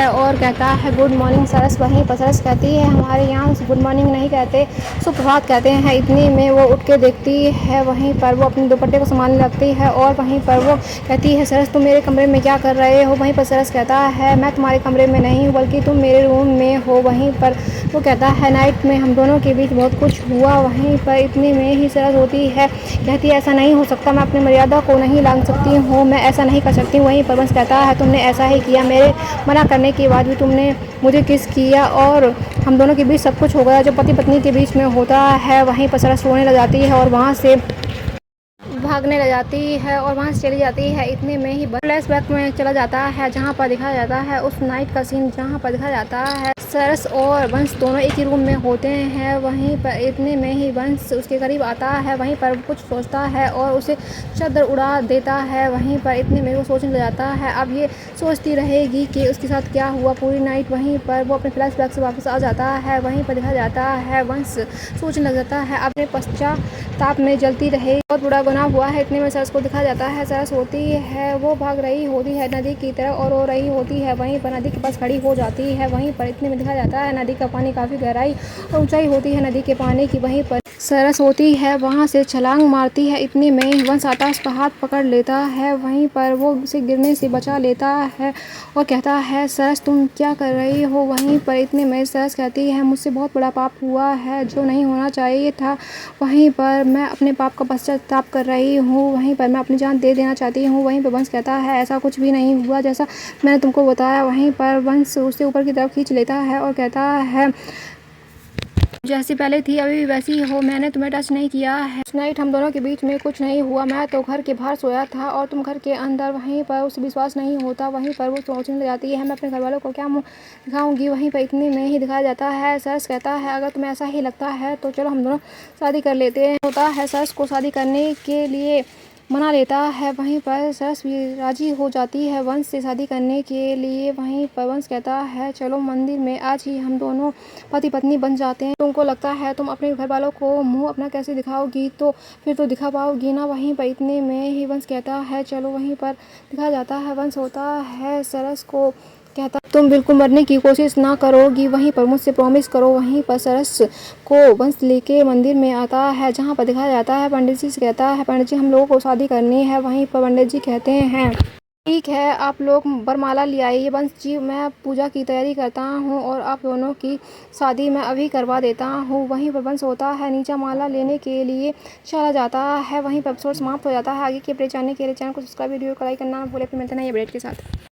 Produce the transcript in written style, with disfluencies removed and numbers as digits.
है और कहता है गुड मॉर्निंग सरस। वहीं पर सरस कहती है हमारे यहाँ गुड मॉर्निंग नहीं कहते, सुप्रभात कहते हैं। इतने में वो उठ के देखती है, वहीं पर वो अपने दुपट्टे को संभालने लगती है और वहीं पर वो कहती है सरस तुम मेरे कमरे में क्या कर रहे हो। वहीं पर सरस कहता है मैं तुम्हारे कमरे में नहीं हूँ बल्कि तुम मेरे रूम में हो। वहीं पर वो कहता है नाइट में हम दोनों के बीच बहुत कुछ हुआ। वहीं पर इतने में ही सरस होती है, कहती है ऐसा नहीं हो सकता, मैं अपनी मर्यादा को नहीं लांघ सकती हूँ, मैं ऐसा नहीं कर सकती। वहीं पर वंश कहता है तुमने ऐसा ही किया, मेरे मना करने के बाद भी तुमने मुझे किस किया और हम दोनों के बीच सब कुछ हो गया जो पति पत्नी के बीच में होता है। वहीं पर सरस रोने लग जाती है और वहाँ से भागने लग जाती है और वहाँ से चली जाती है। इतने में ही फ्लैशबैक में चला जाता है जहाँ पर दिखाया जाता है उस नाइट का सीन, जहाँ पर दिखाया जाता है सरस और वंश दोनों एक ही रूम में होते हैं। वहीं पर इतने में ही वंश उसके करीब आता है, वहीं पर कुछ सोचता है और उसे चादर उड़ा देता है। वहीं पर इतने में वो सोचने लग जाता है, अब ये सोचती रहेगी कि उसके साथ क्या हुआ पूरी नाइट। वहीं पर वो अपने फ्लैशबैक से वापस आ जाता है, वहीं पर दिखाया जाता है वंश सोचने लग जाता है अपने पश्चाताप में जलती रहे, बहुत बुरा गुनाह हुआ है। इतने में सरस को दिखाया जाता है, सरस होती है वो भाग रही होती है नदी की तरफ और रो रही होती है। वहीं पर नदी के पास खड़ी हो जाती है। वहीं पर इतने में दिखाया जाता है नदी का पानी काफ़ी गहराई और ऊंचाई होती है नदी के पानी की। वहीं पर सरस होती है वहाँ से छलांग मारती है। इतने में ही वंश आता उसका हाथ पकड़ लेता है, वहीं पर वो उसे गिरने से बचा लेता है और कहता है सरस तुम क्या कर रही हो। वहीं पर इतने में सरस कहती है मुझसे बहुत बड़ा पाप हुआ है जो नहीं होना चाहिए था, वहीं पर मैं अपने पाप का पश्चाताप कर रही हूँ, वहीं पर मैं अपनी जान दे देना चाहती हूँ। वहीं पर वंश कहता है ऐसा कुछ भी नहीं हुआ जैसा मैंने तुमको बताया। वहीं पर वंश उसे ऊपर की तरफ खींच लेता है और कहता है जैसी पहले थी अभी भी वैसी हो, मैंने तुम्हें टच नहीं किया है। उस नाइट हम दोनों के बीच में कुछ नहीं हुआ, मैं तो घर के बाहर सोया था और तुम घर के अंदर। वहीं पर उसे विश्वास नहीं होता, वहीं पर वो सोचने लग जाती है मैं अपने घर वालों को क्या मुँह दिखाऊंगी। वहीं पर इतने में ही दिखाया जाता है सरस कहता है अगर तुम्हें ऐसा ही लगता है तो चलो हम दोनों शादी कर लेते हैं। होता है सरस को शादी करने के लिए मना लेता है, वहीं पर सरस भी राजी हो जाती है वंश से शादी करने के लिए। वहीं पर वंश कहता है चलो मंदिर में आज ही हम दोनों पति पत्नी बन जाते हैं। तुमको लगता है तुम अपने घर वालों को मुंह अपना कैसे दिखाओगी, तो फिर तो दिखा पाओगी ना। वहीं पर इतने में ही वंश कहता है चलो। वहीं पर दिखाया जाता है वंश होता है सरस को कहता तुम बिल्कुल मरने की कोशिश ना करोगी, वहीं पर मुझसे प्रॉमिस करो। वहीं पर सरस को वंश लेके मंदिर में आता है जहाँ पर दिखाया जाता है पंडित जी से कहता है पंडित जी हम लोगों को शादी करनी है। वहीं पर पंडित जी कहते हैं ठीक है आप लोग वरमाला ले आइए वंश जी, मैं पूजा की तैयारी करता हूँ और आप दोनों की शादी मैं अभी करवा देता हूँ। वहीं पर वंश होता है नीचा माला लेने के लिए चला जाता है। वहीं पर एपिसोड समाप्त हो जाता है। आगे के अपडेट जानने के लिए चैनल को सब्सक्राइब वीडियो को लाइक करना ना भूलें। फिर मिलते हैं नए अपडेट के साथ।